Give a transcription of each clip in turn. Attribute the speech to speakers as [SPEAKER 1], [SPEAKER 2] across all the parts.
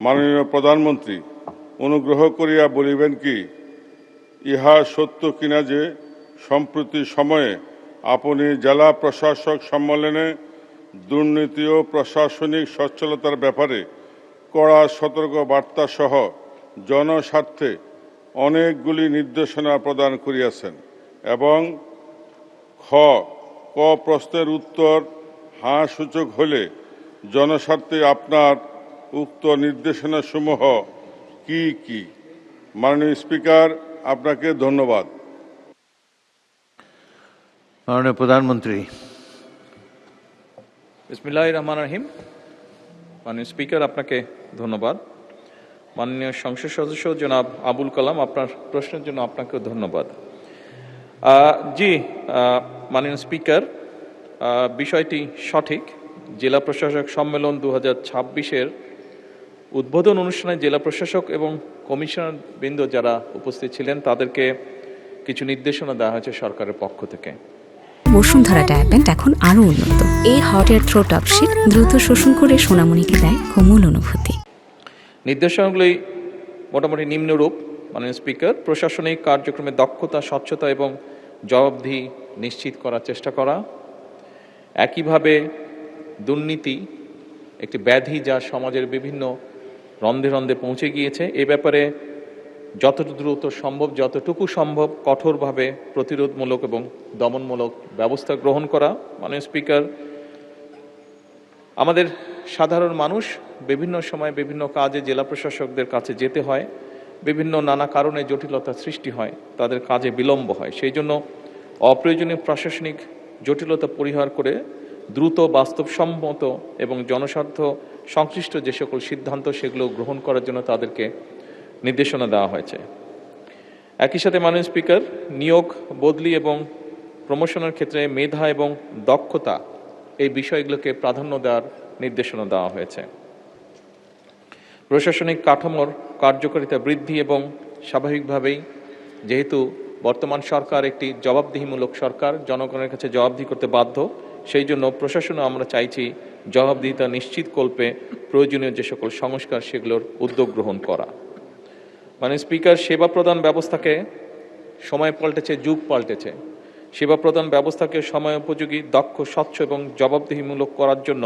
[SPEAKER 1] মাননীয় প্রধানমন্ত্রী, অনুগ্রহ করিয়া বলিবেন কি, ইহা সত্য কিনা যে সম্প্রতি সময়ে আপনি জেলা প্রশাসক সম্মেলনে দুর্নীতি ও প্রশাসনিক সচ্ছলতার ব্যাপারে কড়া সতর্ক বার্তা সহ জনস্বার্থে অনেকগুলি নির্দেশনা প্রদান করিয়াছেন এবং ক প্রশ্নের উত্তর হাঁ সূচক হলে জনস্বার্থে আপনার উক্ত নির্দেশনাসমূহ কি কি? মাননীয় স্পিকার, আপনাকে ধন্যবাদ।
[SPEAKER 2] মাননীয় প্রধানমন্ত্রী।
[SPEAKER 3] বিসমিল্লাহির রহমানির রহিম। মাননীয় স্পিকার, আপনাকে ধন্যবাদ। মাননীয় সংসদ সদস্য জনাব আবুল কালাম, আপনার প্রশ্নের জন্য আপনাকেও ধন্যবাদ। মাননীয় স্পিকার, বিষয়টি সঠিক। জেলা প্রশাসক সম্মেলন 2026-এর উদ্বোধন অনুষ্ঠানে জেলা প্রশাসক এবং কমিশনার বৃন্দ যারা উপস্থিত ছিলেন তাদেরকে কিছু নির্দেশনা দেওয়া হয়েছে সরকারের পক্ষ থেকে।
[SPEAKER 4] বসুন্ধরা ডায়াপেন্ট এখন আরো উন্নত। এই hot air through top sheet দ্রুত শোষণ করে সোনামণিকে দেয় কোমল অনুভূতি।
[SPEAKER 3] নির্দেশনাগুলি মোটামুটি নিম্নরূপ। মাননীয় স্পিকার, প্রশাসনিক কার্যক্রমে দক্ষতা, স্বচ্ছতা এবং জবাবদিহি নিশ্চিত করার চেষ্টা করা। একইভাবে দুর্নীতি একটি ব্যাধি যা সমাজের বিভিন্ন রন্ধে রন্ধে পৌঁছে গিয়েছে, এ ব্যাপারে যত দ্রুত সম্ভব, যতটুকু সম্ভব কঠোরভাবে প্রতিরোধমূলক এবং দমনমূলক ব্যবস্থা গ্রহণ করা। মাননীয় স্পিকার, আমাদের সাধারণ মানুষ বিভিন্ন সময় বিভিন্ন কাজে জেলা প্রশাসকদের কাছে যেতে হয়, বিভিন্ন নানা কারণে জটিলতার সৃষ্টি হয়, তাদের কাজে বিলম্ব হয়। সেই জন্য অপ্রয়োজনীয় প্রশাসনিক জটিলতা পরিহার করে দ্রুত, বাস্তবসম্মত এবং জনস্বার্থ সংশ্লিষ্ট যে সকল সিদ্ধান্ত সেগুলো গ্রহণ করার জন্য তাদেরকে নির্দেশনা দেওয়া হয়েছে। একই সাথে মাননীয় স্পিকার, নিয়োগ, বদলি এবং প্রমোশনের ক্ষেত্রে মেধা এবং দক্ষতা এই বিষয়গুলোকে প্রাধান্য দেওয়ার নির্দেশনা দেওয়া হয়েছে। প্রশাসনিক কাঠামোর কার্যকারিতা বৃদ্ধি এবং স্বাভাবিকভাবেই যেহেতু বর্তমান সরকার একটি জবাবদিহিমূলক সরকার, জনগণের কাছে জবাবদিহি করতে বাধ্য, সেই জন্য প্রশাসনও আমরা চাইছি জবাবদিহিতা নিশ্চিতকল্পে প্রয়োজনীয় যে সকল সংস্কার সেগুলোর উদ্যোগ গ্রহণ করা। মানে স্পিকার, সেবা প্রদান ব্যবস্থাকে সময় পাল্টেছে, যুগ পাল্টেছে। সেবা প্রদান ব্যবস্থাকে সময় উপযোগী, দক্ষ, স্বচ্ছ এবং জবাবদিহিমূলক করার জন্য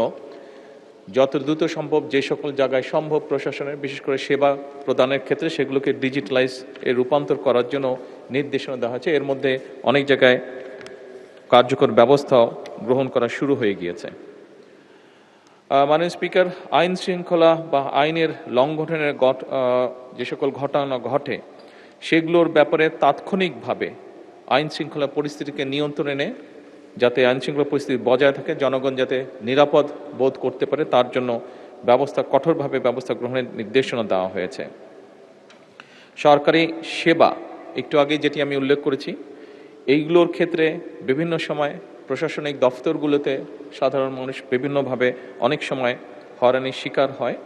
[SPEAKER 3] যত দ্রুত সম্ভব যে সকল জায়গায় সম্ভব প্রশাসনের, বিশেষ করে সেবা প্রদানের ক্ষেত্রে সেগুলোকে ডিজিটালাইজ রূপান্তর করার জন্য নির্দেশনা দেওয়া হয়েছে। এর মধ্যে অনেক জায়গায় কার্যকর ব্যবস্থাও গ্রহণ করা শুরু হয়ে গিয়েছে। মাননীয় স্পিকার, আইন শৃঙ্খলা বা আইনের লঙ্ঘনের যে সকল ঘটনা ঘটে সেগুলোর ব্যাপারে তাৎক্ষণিকভাবে আইন শৃঙ্খলা পরিস্থিতিকে নিয়ন্ত্রণে এনে যাতে আইন শৃঙ্খলা পরিস্থিতি বজায় থাকে, জনগণ যাতে নিরাপদ বোধ করতে পারে তার জন্য কঠোরভাবে ব্যবস্থা গ্রহণের নির্দেশনা দেওয়া হয়েছে। সরকারি সেবা, একটু আগে যেটি আমি উল্লেখ করেছি, এইগুলোর ক্ষেত্রে বিভিন্ন সময় প্রশাসনিক দফতরগুলোতে সাধারণ মানুষ বিভিন্নভাবে অনেক সময় হয়রানির শিকার হয়।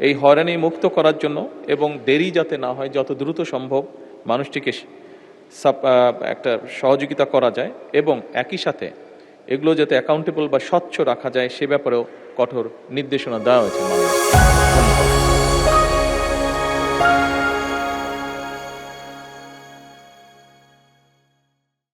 [SPEAKER 3] এই হয়রানি মুক্ত করার জন্য এবং দেরি যাতে না হয়, যত দ্রুত সম্ভব মানুষটিকে একটা সহযোগিতা করা যায় এবং একই সাথে এগুলো যাতে অ্যাকাউন্টেবল বা স্বচ্ছ রাখা যায় সে ব্যাপারেও কঠোর নির্দেশনা দেওয়া হয়েছে।